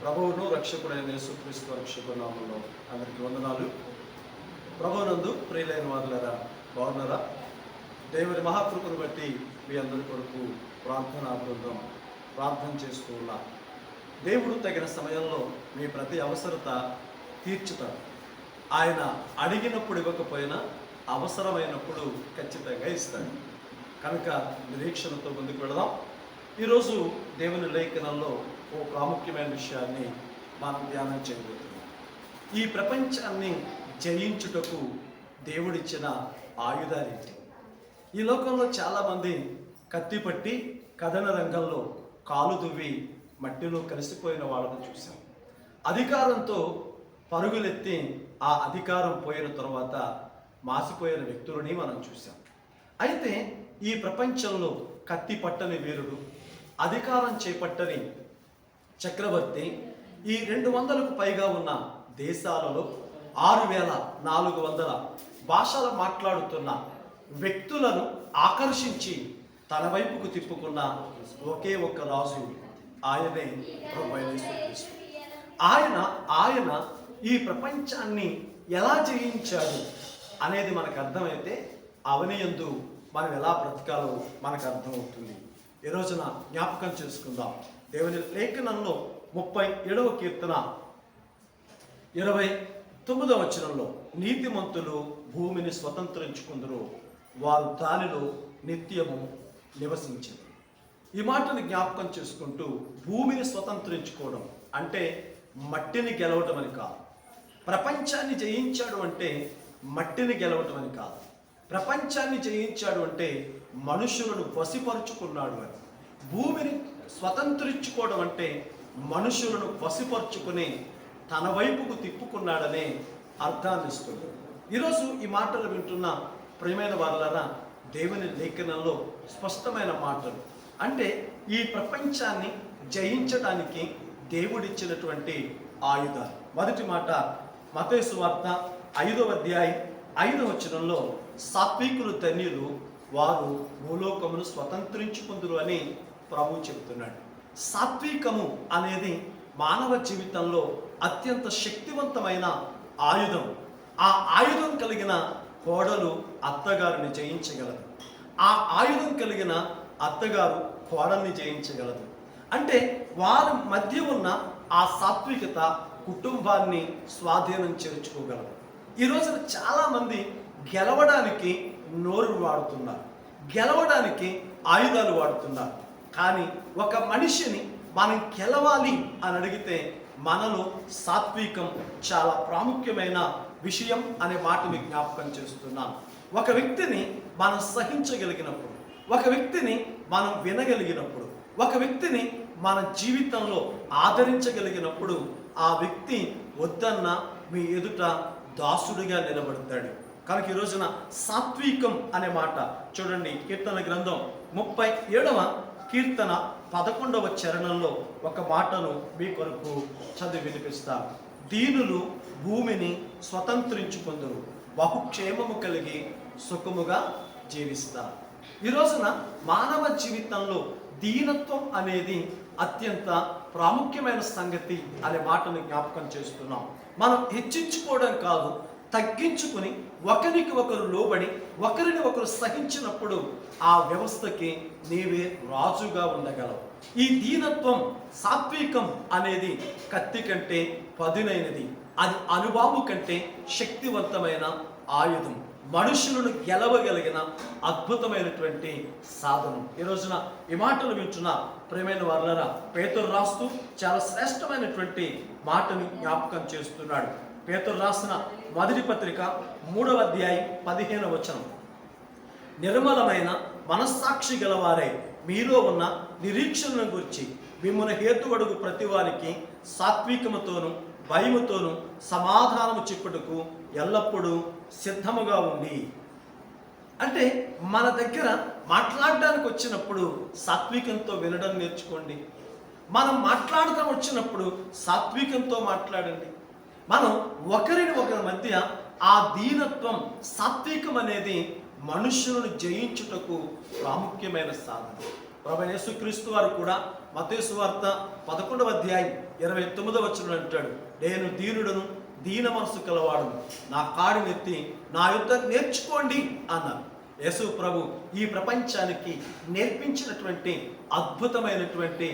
ప్రభువును రక్షకుడైన యేసుక్రీస్తు రక్షకుడి నామములో అందరికీ వందనాలు. ప్రభువునందు ప్రియులైన వారులారా, బాగున్నారా? దేవుని మహాకృపను బట్టి మీ అందరి కొరకు ప్రార్థనా బృందం ప్రార్థన చేస్తూ ఉన్నా. దేవుడు తగిన సమయంలో మీ ప్రతి అవసరత తీర్చుతాడు. ఆయన అడిగినప్పుడు ఇవ్వకపోయినా అవసరమైనప్పుడు ఖచ్చితంగా ఇస్తాడు. కనుక నిరీక్షణతో ముందుకు వెళదాం. ఈరోజు దేవుని లేఖనంలో ఓ ప్రాముఖ్యమైన విషయాన్ని మనం ధ్యానం చేయబోతున్నాం. ఈ ప్రపంచాన్ని జయించుటకు దేవుడిచ్చిన ఆయుధాలేంటి? ఈ లోకంలో చాలామంది కత్తి పట్టి కథన రంగంలో కాలు దువ్వి మట్టిలో కలిసిపోయిన వాళ్ళని చూసాం. అధికారంతో పరుగులెత్తి ఆ అధికారం పోయిన తర్వాత మాసిపోయిన వ్యక్తులని మనం చూసాం. అయితే ఈ ప్రపంచంలో కత్తి పట్టని వీరుడు, అధికారం చేపట్టని చక్రవర్తి ఈ 200కు పైగా ఉన్న దేశాలలో 6400 భాషలు మాట్లాడుతున్న వ్యక్తులను ఆకర్షించి తన వైపుకు తిప్పుకున్న ఒకే ఒక్క రాజు, ఆయనే ప్రభువైన యేసుక్రీస్తు. ఆయన ఈ ప్రపంచాన్ని ఎలా జయించాడు అనేది మనకు అర్థమైతే అవనియందు మనం ఎలా బ్రతకాలో మనకు అర్థమవుతుంది. ఈ రోజున జ్ఞాపకం చేసుకుందాం. దేవుని లేఖనంలో 37వ కీర్తన 29వ వచనంలో, నీతిమంతులు భూమిని స్వతంత్రించుకుందరు, వారు దానిలో నిత్యము నివసించింది. ఈ మాటని జ్ఞాపకం చేసుకుంటూ, భూమిని స్వతంత్రించుకోవడం అంటే మట్టిని గెలవటం అని కాదు. ప్రపంచాన్ని జయించాడు అంటే మట్టిని గెలవటం అని కాదు. ప్రపంచాన్ని జయించాడు అంటే మనుషులను వశపరుచుకున్నాడు అని. భూమిని స్వతంత్రించుకోవడం అంటే మనుషులను వశపరుచుకుని తన వైపుకు తిప్పుకున్నాడనే అర్థాన్ని ఇస్తుంది. ఈరోజు ఈ మాటలు వింటున్న ప్రియమైన వారులారా, దేవుని లేఖనంలో స్పష్టమైన మాటలు. అంటే ఈ ప్రపంచాన్ని జయించడానికి దేవుడిచ్చినటువంటి ఆయుధాలు. మొదటి మాట మత్తయి సువార్త 5వ అధ్యాయం 5వ వచనంలో, సాత్వికులు ధన్యులు, వారు భూలోకమును స్వతంత్రించుకుందురు అని ప్రభువు చెబుతున్నాడు. సాత్వికము అనేది మానవ జీవితంలో అత్యంత శక్తివంతమైన ఆయుధం. ఆ ఆయుధం కలిగిన కోడలు అత్తగారిని జయించగలదు. ఆ ఆయుధం కలిగిన అత్తగారు కోడల్ని జయించగలదు. అంటే వారి మధ్య ఉన్న ఆ సాత్వికత కుటుంబాన్ని స్వాధీనం చేర్చుకోగలదు. ఈ రోజున చాలామంది గెలవడానికి నోరు వాడుతున్నారు, గెలవడానికి ఆయుధాలు వాడుతున్నారు. కానీ ఒక మనిషిని మనం గెలవాలి అని అడిగితే మనలో సాత్వికం చాలా ప్రాముఖ్యమైన విషయం అనే మాటని జ్ఞాపకం చేస్తున్నాను. ఒక వ్యక్తిని మనం సహించగలిగినప్పుడు, ఒక వ్యక్తిని మనం వినగలిగినప్పుడు, ఒక వ్యక్తిని మన జీవితంలో ఆదరించగలిగినప్పుడు ఆ వ్యక్తి వద్దన్న మీ ఎదుట దాసుడిగా నిలబడతాడు. కనుక ఈ రోజున సాత్వికం అనే మాట చూడండి. కీర్తన గ్రంథం 37వ కీర్తన 11వ చరణంలో ఒక మాటను మీ కొరకు చదివి వినిపిస్తాను. దీనులు భూమిని స్వతంత్రించుకుందరు, బహుక్షేమము కలిగి సుఖముగా జీవిస్తారు. ఈ రోజున మానవ జీవితంలో దీనత్వం అనేది అత్యంత ప్రాముఖ్యమైన సంగతి అనే మాటను జ్ఞాపకం చేస్తున్నాం. మనం హెచ్చించుకోవడం కాదు, తగ్గించుకుని ఒకరికి ఒకరు లోబడి ఒకరిని ఒకరు సహించినప్పుడు ఆ వ్యవస్థకి నీవే రాజుగా ఉండగలవు. ఈ దీనత్వం, సాత్వికం అనేది కత్తి కంటే పదునైనది. అది అణుబాంబు కంటే శక్తివంతమైన ఆయుధం. మనుషులను గెలవగలిగిన అద్భుతమైనటువంటి సాధనం. ఈ రోజున ఈ మాటలు వింటున్న ప్రియమైన వారులారా, పేతురు రాస్తూ చాలా శ్రేష్టమైనటువంటి మాటని జ్ఞాపకం చేస్తున్నాడు. పేతురు రాసిన మొదటి పత్రిక 3వ అధ్యాయం 15వ వచనం, నిర్మలమైన మనస్సాక్షి గలవారే మీలో ఉన్న నిరీక్షణను గురించి మిమ్మల్ని హేతువడుగు ప్రతివారికి సాత్వికముతోను భయముతోను సమాధానము చెప్పుటకు ఎల్లప్పుడూ సిద్ధముగా ఉండి. అంటే మన దగ్గర మాట్లాడడానికి వచ్చినప్పుడు సాత్వికంతో వినడం నేర్చుకోండి. మనం మాట్లాడటం వచ్చినప్పుడు సాత్వికంతో మాట్లాడండి. మనం ఒకరి మధ్య ఆ దీనత్వం, సాత్వికం అనేది మనుషులను జయించుటకు ప్రాముఖ్యమైన సాధన. ప్రభువైన యేసుక్రీస్తు వారు కూడా మత్తయి సువార్త 11వ అధ్యాయం 29వ వచనం అంటాడు, నేను దీనుడను దీన మనసు కలవాడును, నా కాడినెత్తి నా యుద్ధ నేర్చుకోండి అన్నారు. యేసు ప్రభు ఈ ప్రపంచానికి నేర్పించినటువంటి అద్భుతమైనటువంటి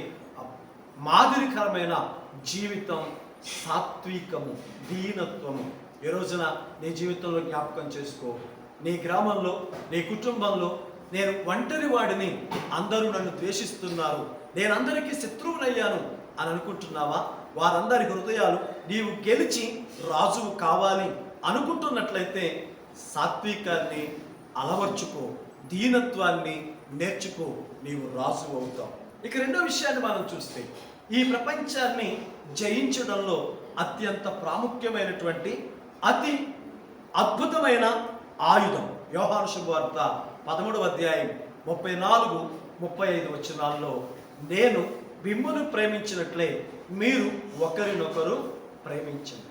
మాదిరికరమైన జీవితం సాత్వికము, దీనత్వము. ఈ రోజున నీ జీవితంలో జ్ఞాపకం చేసుకో. నీ గ్రామంలో, నీ కుటుంబంలో నేను ఒంటరి వాడిని, అందరూ నన్ను ద్వేషిస్తున్నారు, నేను అందరికీ శత్రువునయ్యాను అని అనుకుంటున్నావా? వారందరి హృదయాలు నీవు గెలిచి రాజువు కావాలి అనుకుంటున్నట్లయితే సాత్వికాన్ని అలవర్చుకో, దీనత్వాన్ని నేర్చుకో, నీవు రాజు అవుతావు. ఇక రెండో విషయాన్ని మనం చూస్తే, ఈ ప్రపంచాన్ని జయించడంలో అత్యంత ప్రాముఖ్యమైనటువంటి అతి అద్భుతమైన ఆయుధం యోహాను శుభవార్త 13వ అధ్యాయం 34-35 వచనాల్లో, నేను మిమ్మును ప్రేమించినట్లే మీరు ఒకరినొకరు ప్రేమించండి.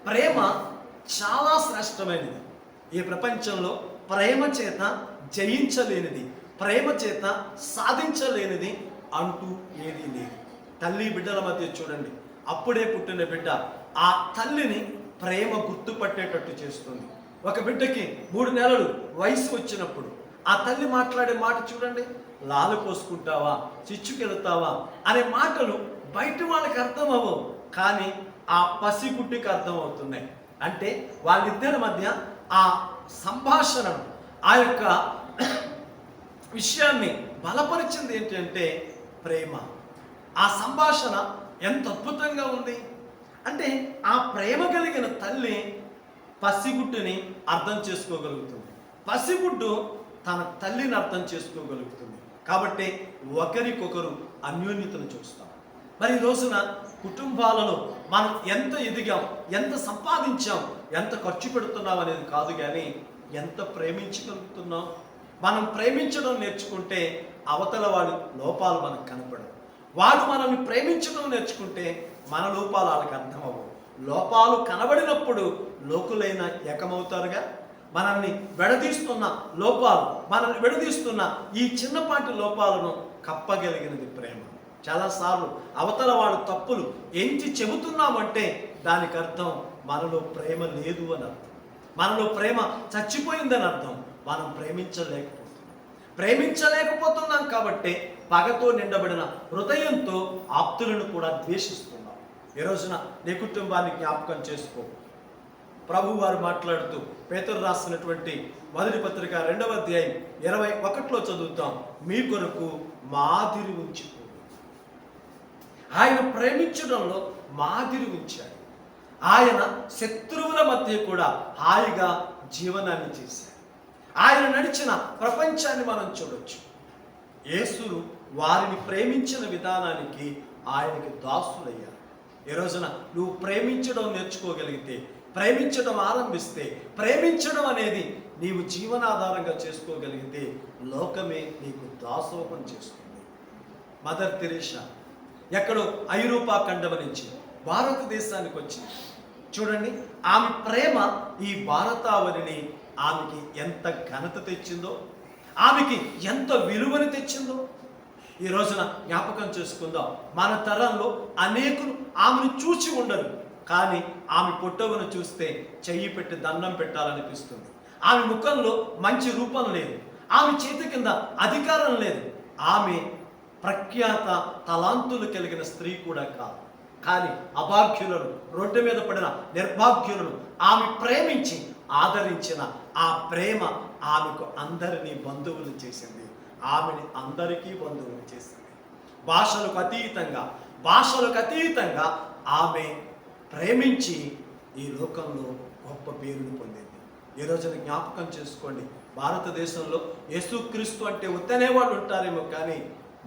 ప్రేమ చాలా శ్రేష్టమైనది. ఈ ప్రపంచంలో ప్రేమ చేత జయించలేనిది, ప్రేమ చేత సాధించలేనిది అంటూ ఏదీ లేదు. తల్లి బిడ్డల మధ్య చూడండి, అప్పుడే పుట్టిన బిడ్డ ఆ తల్లిని ప్రేమ గుర్తుపట్టేటట్టు చేస్తుంది. ఒక బిడ్డకి 3 నెలలు వయసు వచ్చినప్పుడు ఆ తల్లి మాట్లాడే మాట చూడండి, లాలు పోసుకుంటావా, చిచ్చుకెళ్తావా అనే మాటలు బయట వాళ్ళకి అర్థం అవ్వవు, కానీ ఆ పసిగుడ్డికి అర్థమవుతున్నాయి. అంటే వాళ్ళిద్దరి మధ్య ఆ సంభాషణను, ఆ యొక్క విషయాన్ని బలపరిచింది ఏంటంటే ప్రేమ. ఆ సంభాషణ ఎంత అద్భుతంగా ఉంది అంటే, ఆ ప్రేమ కలిగిన తల్లి పసిగుడ్డుని అర్థం చేసుకోగలుగుతుంది, పసిగుడ్డు తన తల్లిని అర్థం చేసుకోగలుగుతుంది. కాబట్టి ఒకరికొకరు అన్యోన్యతను చూస్తాం. మరి ఈ రోజున కుటుంబాలలో మనం ఎంత ఎదిగాం, ఎంత సంపాదించాం, ఎంత ఖర్చు పెడుతున్నాం అనేది కాదు, కానీ ఎంత ప్రేమించగలుగుతున్నాం. మనం ప్రేమించడం నేర్చుకుంటే అవతల వాడి లోపాలు మనకు కనపడవు. వాడు మనల్ని ప్రేమించడం నేర్చుకుంటే మన లోపాలు వాళ్ళకి అర్థమవ్వవు. లోపాలు కనబడినప్పుడు లోకులైన ఏకమవుతారుగా. మనల్ని విడదీస్తున్న లోపాలు, మనల్ని విడదీస్తున్న ఈ చిన్నపాటి లోపాలను కప్పగలిగినది ప్రేమ. చాలాసార్లు అవతల వాడు తప్పులు ఎంచి చెబుతున్నామంటే దానికి అర్థం మనలో ప్రేమ లేదు అని అర్థం, మనలో ప్రేమ చచ్చిపోయిందని అర్థం. మనం ప్రేమించలేకపోతున్నాం కాబట్టి పగతో నిండబడిన హృదయంతో ఆప్తులను కూడా ద్వేషిస్తున్నాం. ఈ రోజున నీ కుటుంబాన్ని జ్ఞాపకం చేసుకో. ప్రభు వారు మాట్లాడుతూ పేతురు రాసినటువంటి మొదటి పత్రిక 2వ అధ్యాయం 21లో చదువుతాం, మీ కొరకు మాదిరి ఉంచుకో. ఆయన ప్రేమించడంలో మాదిరి ఉంచాడు. ఆయన శత్రువుల మధ్య కూడా హాయిగా జీవనాన్ని చేశాడు. ఆయన నడిచిన ప్రపంచాన్ని మనం చూడొచ్చు. యేసును వారిని ప్రేమించిన విధానానికి ఆయనకి దాసులయ్యారు. ఈ రోజున నువ్వు ప్రేమించడం నేర్చుకోగలిగితే, ప్రేమించడం ఆరంభిస్తే, ప్రేమించడం అనేది నీవు జీవనాధారంగా చేసుకోగలిగితే లోకమే నీకు దాసోహం చేస్తుంది. మదర్ తెరీసా ఎక్కడో ఐరోపా ఖండం నుంచి భారతదేశానికి వచ్చింది. చూడండి, ఆమె ప్రేమ ఈ భారతావనిని ఆమెకి ఎంత ఘనత తెచ్చిందో, ఆమెకి ఎంత విలువని తెచ్చిందో ఈ రోజున జ్ఞాపకం చేసుకుందాం. మన తరంలో అనేకులు ఆమెను చూచి ఉండరు, కానీ ఆమె పొట్టవును చూస్తే చెయ్యి పెట్టి దండం పెట్టాలనిపిస్తుంది. ఆమె ముఖంలో మంచి రూపం లేదు, ఆమె చేతి కింద అధికారం లేదు, ఆమె ప్రఖ్యాత తలాంతులు కలిగిన స్త్రీ కూడా కాదు. కానీ అభాగ్యులను, రోడ్డు మీద పడిన నిర్భాగ్యులను ఆమె ప్రేమించి ఆదరించిన ఆ ప్రేమ ఆమెకు అందరినీ బంధువులు చేసింది, ఆమెని అందరికీ బంధువులు చేసింది. భాషలకు అతీతంగా ఆమె ప్రేమించి ఈ లోకంలో గొప్ప పేరును పొందింది. ఈ రోజున జ్ఞాపకం చేసుకోండి, భారతదేశంలో యేసుక్రీస్తు అంటే ఉత్తనే వాళ్ళు ఉంటారేమో, కానీ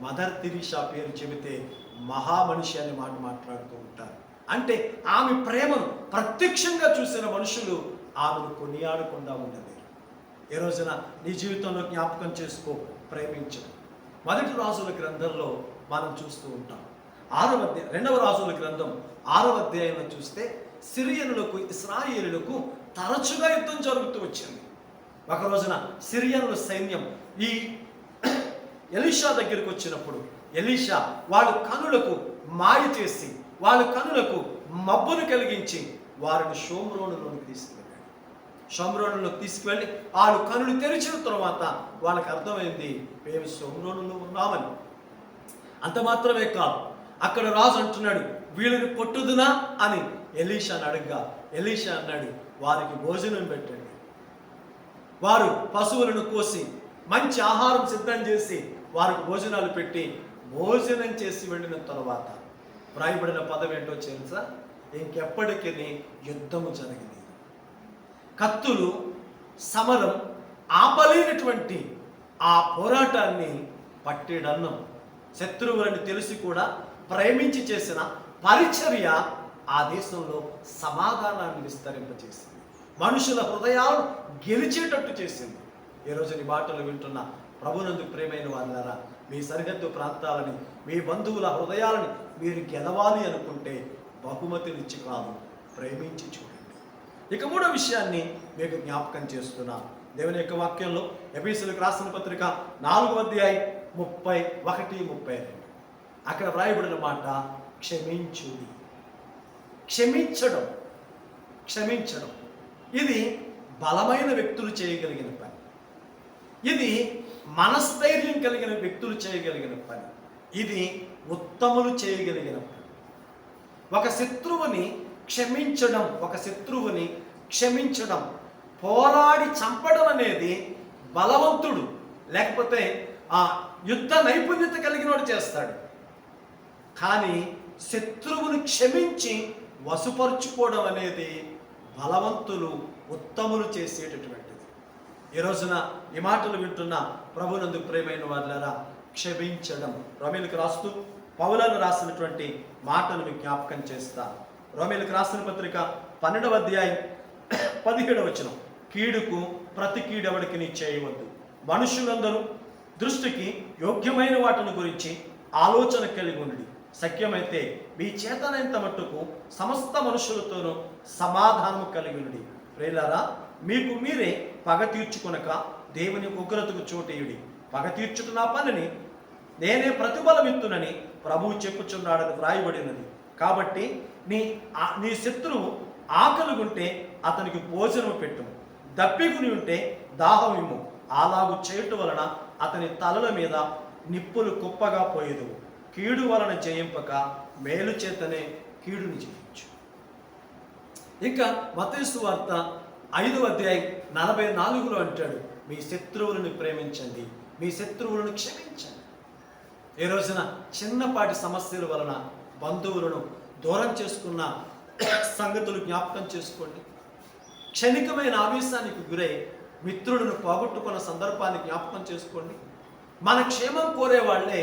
మదర్ తెరీసా పేరు చెబితే మహామనిషి అనే మాట మాట్లాడుతూ ఉంటారు. అంటే ఆమె ప్రేమను ప్రత్యక్షంగా చూసిన మనుషులు ఆమెను కొనియాడకుండా ఉండలేరు. ఈ రోజున నీ జీవితంలో జ్ఞాపకం చేసుకో, ప్రేమించడం. మొదటి రాజుల గ్రంథంలో మనం చూస్తూ ఉంటాం. 2వ రాజుల గ్రంథం 6వ అధ్యాయంలో చూస్తే సిరియనులకు ఇశ్రాయేలులకు తరచుగా యుద్ధం జరుగుతూ వచ్చింది. ఒక రోజున సిరియనుల సైన్యం ఈ ఎలీషా దగ్గరికి వచ్చినప్పుడు ఎలీషా వాళ్ళ కనులకు మాయ చేసి వాళ్ళ కనులకు మబ్బును కలిగించి వారిని షోమ్రోనులోకి తీసుకువెళ్ళాడు. షోమ్రోనులోకి తీసుకువెళ్ళి వాళ్ళు కనులు తెరిచిన తర్వాత వాళ్ళకి అర్థమైంది మేము షోమ్రోనులో ఉన్నామని. అంత మాత్రమే కాదు, అక్కడ రాజు అంటున్నాడు వీళ్ళని కొట్టుదునా అని ఎలీషాని అడగ్గా ఎలీషా అన్నాడు వారికి భోజనం పెట్టండి. వారు పశువులను కోసి మంచి ఆహారం సిద్ధం చేసి వారికి భోజనాలు పెట్టి భోజనం చేసి వెళ్ళిన తర్వాత వ్రాయబడిన పదం ఏంటో తెలుసా? ఇంకెప్పటికీ యుద్ధము జరగలేదు. కత్తులు సమరం ఆపలేనటువంటి ఆ పోరాటాన్ని పట్టేడన్నం శత్రువులని తెలిసి కూడా ప్రేమించి చేసిన పరిచర్య ఆ దేశంలో సమాధానాన్ని విస్తరింపచేసింది. మనుషుల హృదయాలను గెలిచేటట్టు చేసింది. ఈరోజు నీ మాటలు వింటున్న ప్రభునందు ప్రేమైన వారులారా, మీ సరిహద్దు ప్రాంతాలని మీ బంధువుల హృదయాలని మీరు గెలవాలి అనుకుంటే బహుమతినిచ్చి కాదు, ప్రేమించి చూడండి. ఇక మూడో విషయాన్ని మీకు జ్ఞాపకం చేస్తున్నా. దేవుని యొక్క వాక్యంలో ఎఫెసీయులకు రాసిన పత్రిక 4:31-32 అక్కడ వ్రాయబడిన మాట క్షమించుడి. క్షమించడం క్షమించడం ఇది బలమైన వ్యక్తులు చేయగలిగిన పని. ఇది మనస్థైర్యం కలిగిన వ్యక్తులు చేయగలిగిన పని. ఇది ఉత్తములు చేయగలిగిన పని. ఒక శత్రువుని క్షమించడం పోరాడి చంపడం అనేది బలవంతుడు లేకపోతే ఆ యుద్ధ నైపుణ్యత కలిగినోడు చేస్తాడు. కానీ శత్రువుని క్షమించి వశపరుచుకోవడం అనేది బలవంతులు ఉత్తములు చేసేటటువంటిది. ఈ రోజున ఈ మాటలు వింటున్న ప్రభునందు ప్రేమైన వారులారా, క్షమించడం. రోమీయులకు రాస్తూ పౌలను రాసినటువంటి మాటను మీకు జ్ఞాపకం చేస్తా. రోమీయులకు రాసిన పత్రిక 12:17 కీడుకు ప్రతి కీడెవడికి నీ చేయవద్దు. మనుషులందరూ దృష్టికి యోగ్యమైన వాటిని గురించి ఆలోచన కలిగి ఉండి శక్యమైతే మీ చేతనైనంత మట్టుకు సమస్త మనుషులతోనూ సమాధానము కలిగి ఉండి. ప్రియులారా, మీకు మీరే పగ తీర్చుకొనక దేవుని ఉగ్రతకు చోటేయుడి. పగ తీర్చుట నా పనిని నేనే ప్రతిఫలమిత్తునని ప్రభువు చెప్పుచున్నాడని వ్రాయబడినది. కాబట్టి నీ శత్రువు ఆకలిగుంటే అతనికి భోజనం పెట్టుము, దప్పికుని ఉంటే దాహం ఇమ్ము. అలాగు చేయటం వలన అతని తలల మీద నిప్పులు కుప్పగా పోయేదు. కీడు వలన జయింపక మేలు చేతనే కీడుని జయించు. ఇంకా మత్తయి సువార్త 5:44 అంటాడు, మీ శత్రువులను ప్రేమించండి, మీ శత్రువులను క్షమించండి. ఈ రోజున చిన్నపాటి సమస్యల వలన బంధువులను దూరం చేసుకున్న సంగతులు జ్ఞాపకం చేసుకోండి. క్షణికమైన ఆవేశానికి గురై మిత్రులను పోగొట్టుకున్న సందర్భాన్ని జ్ఞాపకం చేసుకోండి. మన క్షేమం కోరే వాళ్ళే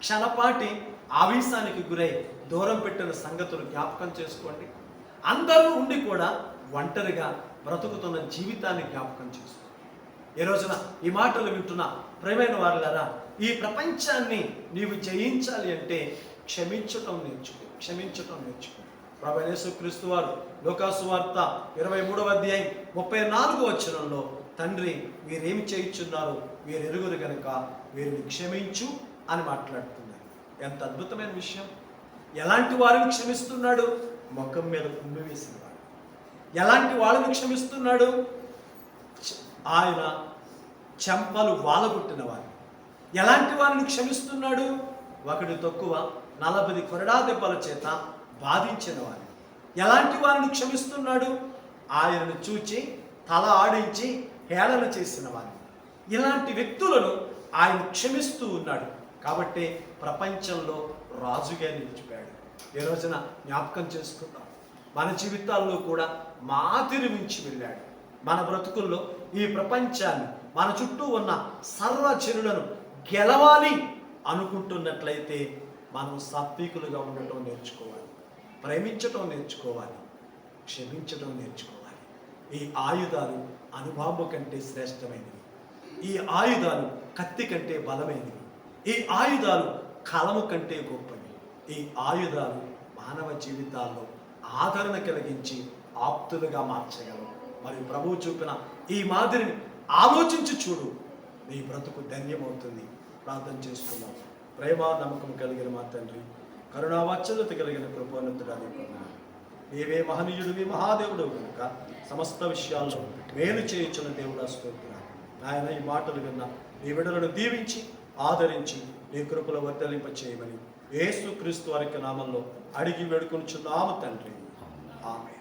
క్షణపాటి ఆవేశానికి గురై దూరం పెట్టిన సంగతులు జ్ఞాపకం చేసుకోండి. అందరూ ఉండి కూడా ఒంటరిగా బ్రతుకుతున్న జీవితాన్ని జ్ఞాపకం చేసుకోండి. ఈ రోజున ఈ మాటలు వింటున్న ప్రియమైన వారులారా, ఈ ప్రపంచాన్ని నీవు జయించాలి అంటే క్షమించటం నేర్చుకో. ప్రభువైన యేసుక్రీస్తు వారు లూకాసు వార్త 23:34 తండ్రి వీరేమి చేయుచున్నారు వీరు ఎరుగురు గనుక వీరిని క్షమించు అని మాట్లాడుతున్నారు. ఎంత అద్భుతమైన విషయం! ఎలాంటి వారిని క్షమిస్తున్నాడు? ముఖం మీద ఉమ్మి వేసిన వాడు. ఎలాంటి వాళ్ళని క్షమిస్తున్నాడు? ఆయన చెంపలు వాలగొట్టిన వారు. ఎలాంటి వారిని క్షమిస్తున్నాడు? ఒకటి తక్కువ 40 కొరడా దెబ్బల చేత బాధించిన వారు. ఎలాంటి వారిని క్షమిస్తున్నాడు? ఆయనను చూచి తల ఆడించి హేళన చేసిన వారు. ఇలాంటి వ్యక్తులను ఆయన క్షమిస్తూ ఉన్నాడు. కాబట్టి ప్రపంచంలో రాజుగా నిలిచిపోయాడు. ఈ రోజున జ్ఞాపకం చేసుకుందాం, మన జీవితాల్లో కూడా మాదిరి మించి వెళ్ళాడు. మన బ్రతుకుల్లో ఈ ప్రపంచాన్ని, మన చుట్టూ ఉన్న సర్వజనులను గెలవాలి అనుకుంటున్నట్లయితే మనం సాత్వికులుగా ఉండటం నేర్చుకోవాలి, ప్రేమించటం నేర్చుకోవాలి, క్షమించటం నేర్చుకోవాలి. ఈ ఆయుధాలు అనుభవం కంటే శ్రేష్టమైనవి. ఈ ఆయుధాలు కత్తి కంటే బలమైనవి. ఈ ఆయుధాలు కలము కంటే గొప్పవి. ఈ ఆయుధాలు మానవ జీవితాల్లో ఆదరణ కలిగించి ఆప్తులుగా మార్చగలవు. మరి ప్రభువు చూపిన ఈ మాదిరిని ఆలోచించి చూడు, నీ బ్రతుకు ధన్యమవుతుంది. ప్రార్థన చేసుకున్నాం. ప్రేమ నమ్మకం కలిగిన మా తండ్రి, కరుణావాత్సల్యత కలిగిన కృపోన్నతుడా నీకు నీవే మహనీయుడివి, మహాదేవుడు కనుక సమస్త విషయాల్లో మేలు చేయించిన దేవుడా స్తోత్రాలు. నాయన ఈ మాటలు విన్న నీ బిడ్డలను దీవించి ఆదరించి నీ కృపలో వర్ధలింప చేయమని యేసు క్రీస్తు వారి నామంలో అడిగి వేడుకొనుచున్నాము తండ్రి. ఆమేన్.